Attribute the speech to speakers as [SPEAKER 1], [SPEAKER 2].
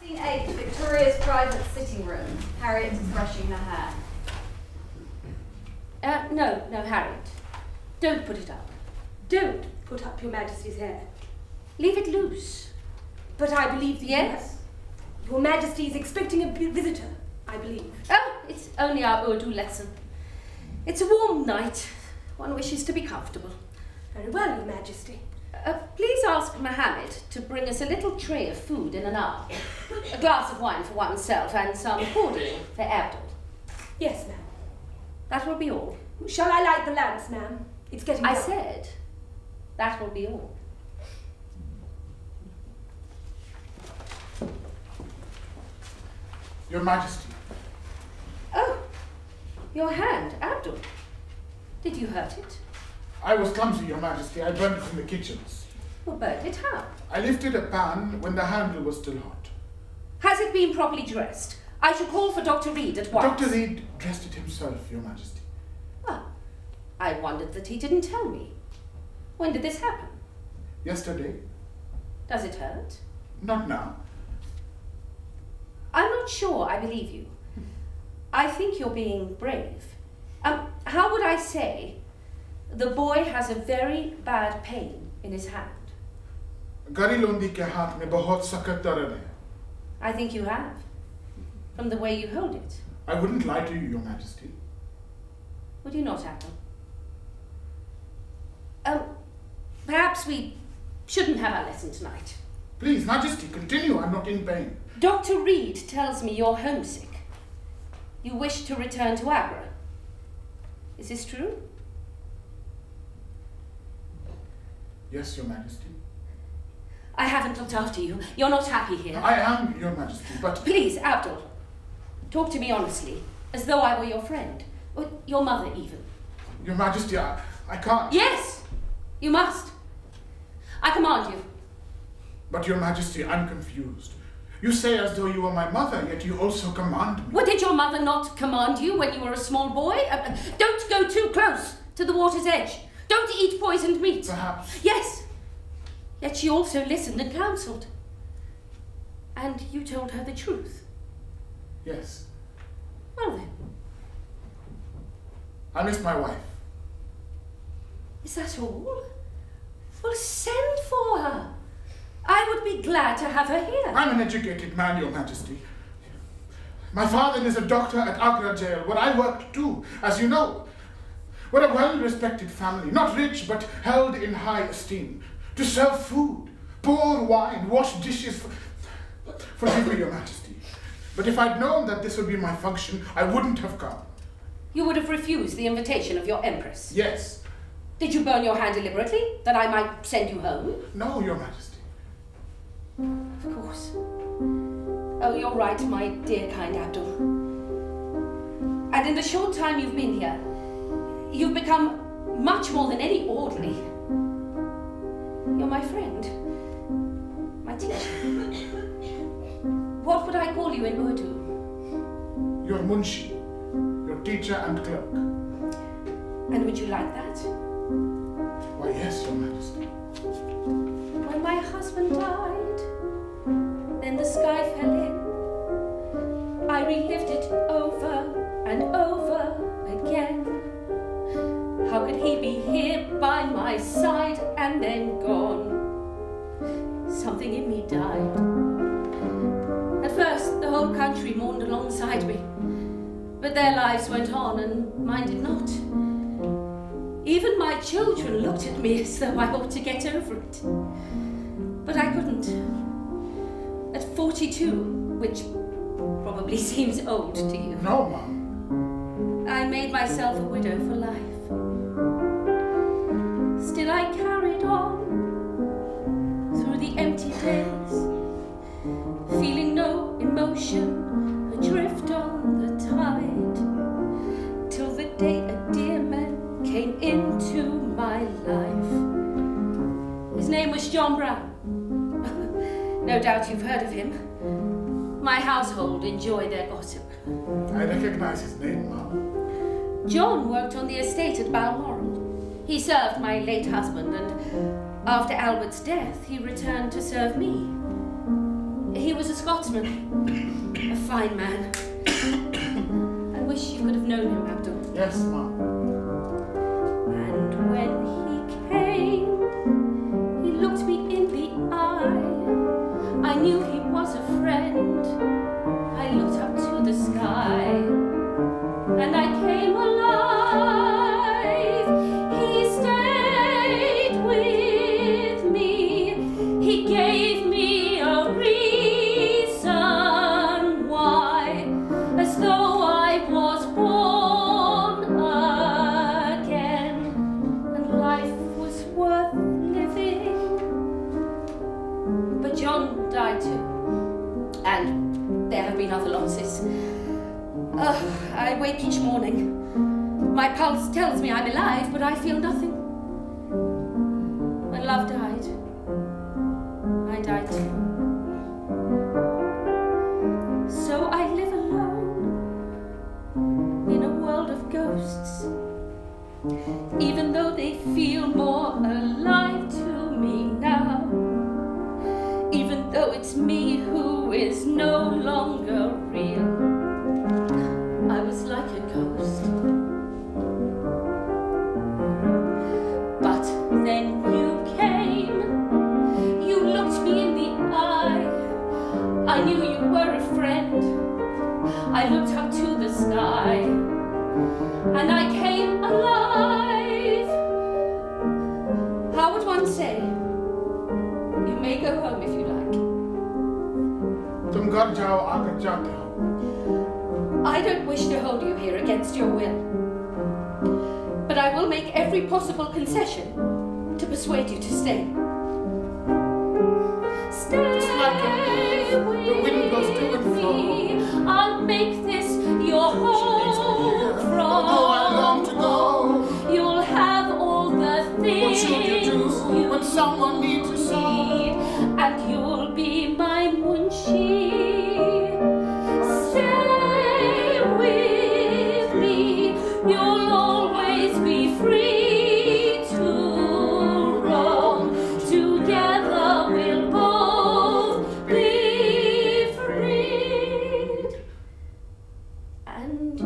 [SPEAKER 1] Scene 8, Victoria's private sitting room. Harriet is brushing her hair.
[SPEAKER 2] No, Harriet. Don't put it up.
[SPEAKER 3] Don't put up your Majesty's hair.
[SPEAKER 2] Leave it loose.
[SPEAKER 3] But I believe that
[SPEAKER 2] Yes?
[SPEAKER 3] Your Majesty is expecting a visitor, I believe.
[SPEAKER 2] Oh, it's only our Urdu lesson. It's a warm night. One wishes to be comfortable.
[SPEAKER 3] Very well, Your Majesty.
[SPEAKER 2] Please ask Mohammed to bring us a little tray of food in an hour. A glass of wine for oneself and some cordial for Abdul.
[SPEAKER 3] Yes, ma'am.
[SPEAKER 2] That will be all.
[SPEAKER 3] Shall I light the lamps, ma'am? It's getting
[SPEAKER 2] I
[SPEAKER 3] dark.
[SPEAKER 2] said that will be all.
[SPEAKER 4] Your Majesty.
[SPEAKER 2] Oh, your hand, Abdul. Did you hurt it?
[SPEAKER 4] I was clumsy, Your Majesty. I burned it in the kitchens.
[SPEAKER 2] Well, burned it how?
[SPEAKER 4] I lifted a pan when the handle was still hot.
[SPEAKER 2] Has it been properly dressed? I shall call for Dr. Reed at once.
[SPEAKER 4] Dr. Reed dressed it himself, Your Majesty.
[SPEAKER 2] Ah, I wondered that he didn't tell me. When did this happen?
[SPEAKER 4] Yesterday.
[SPEAKER 2] Does it hurt?
[SPEAKER 4] Not now.
[SPEAKER 2] I'm not sure I believe you. I think you're being brave. How would I say? The boy has a very bad pain in his hand.
[SPEAKER 4] Gari Londi ke haath mein bahut sakat darad hai.
[SPEAKER 2] I think you have, from the way you hold it.
[SPEAKER 4] I wouldn't lie to you, Your Majesty.
[SPEAKER 2] Would you not, Abdul? Perhaps we shouldn't have our lesson tonight.
[SPEAKER 4] Please, Majesty, continue. I'm not in pain.
[SPEAKER 2] Dr. Reed tells me you're homesick. You wish to return to Agra. Is this true?
[SPEAKER 4] Yes, Your Majesty.
[SPEAKER 2] I haven't looked after you. You're not happy here.
[SPEAKER 4] I am, Your Majesty, but...
[SPEAKER 2] Please, Abdul, talk to me honestly, as though I were your friend, or your mother even.
[SPEAKER 4] Your Majesty, I can't...
[SPEAKER 2] Yes, you must. I command you.
[SPEAKER 4] But, Your Majesty, I'm confused. You say as though you were my mother, yet you also command me.
[SPEAKER 2] Well, did your mother not command you when you were a small boy? Don't go too close to the water's edge. Don't eat poisoned meat.
[SPEAKER 4] Perhaps.
[SPEAKER 2] Yes. Yet she also listened and counselled. And you told her the truth.
[SPEAKER 4] Yes.
[SPEAKER 2] Well then.
[SPEAKER 4] I miss my wife.
[SPEAKER 2] Is that all? Well, send for her. I would be glad to have her here.
[SPEAKER 4] I'm an educated man, Your Majesty. My father is a doctor at Agra jail, where I worked too, as you know. We're a well-respected family, not rich, but held in high esteem. To serve food, pour wine, wash dishes. Forgive me, Your Majesty. But if I'd known that this would be my function, I wouldn't have come.
[SPEAKER 2] You would have refused the invitation of your empress.
[SPEAKER 4] Yes.
[SPEAKER 2] Did you burn your hand deliberately, that I might send you home?
[SPEAKER 4] No, Your Majesty.
[SPEAKER 2] Of course. Oh, you're right, my dear kind Abdul. And in the short time you've been here, you've become much more than any orderly. You're my friend, my teacher. What would I call you in Urdu?
[SPEAKER 4] Your Munshi, your teacher and clerk.
[SPEAKER 2] And would you like that?
[SPEAKER 4] Why, yes, Your Majesty.
[SPEAKER 2] When my husband died, then the sky fell in. I relived it over and over again. How could he be here by my side and then gone? Something in me died. At first, the whole country mourned alongside me, but their lives went on and mine did not. Even my children looked at me as though I ought to get over it. But I couldn't. At 42, which probably seems old to you.
[SPEAKER 4] No, Mum.
[SPEAKER 2] I made myself a widow for life. Still I carried on through the empty days, feeling no emotion, adrift on the tide, till the day a dear man came into my life. His name was John Brown. No doubt you've heard of him. My household enjoy their gossip.
[SPEAKER 4] I recognize his name, Mum.
[SPEAKER 2] John worked on the estate at Balmoral. He served my late husband, and after Albert's death, he returned to serve me. He was a Scotsman, a fine man. I wish you could have known him, Abdul.
[SPEAKER 4] Yes, Mom.
[SPEAKER 2] And when he came, he looked me in the eye. I knew he was a friend. I looked up to the sky, and I came alive. He stayed with me. He gave me a reason why, as though I was born again, and life was worth living. But John died too, and there have been other losses. I wake each morning. My pulse tells me I'm alive, but I feel nothing. When love died, I died too. So I live alone in a world of ghosts, even though they feel more alive to me now. Even though it's me who is no longer real, I was like a ghost. But then you came, you looked me in the eye. I knew you were a friend. I looked up to the sky, and I came alive. How would one say? You may go home if you like.
[SPEAKER 4] तुम घर जाओ आकर जाते हो.
[SPEAKER 2] I don't wish to hold you here against your will, but I will make every possible concession to persuade you to stay. Stay
[SPEAKER 4] It's like the wind goes to and
[SPEAKER 2] with
[SPEAKER 4] fro.
[SPEAKER 2] me. I'll make this your home from.
[SPEAKER 4] Although I long to go,
[SPEAKER 2] You'll have all the things
[SPEAKER 4] what should you do when someone needs you so?
[SPEAKER 2] and you'll be my munshi. Stay with me. You'll always be free to roam. Together we'll both be freed. And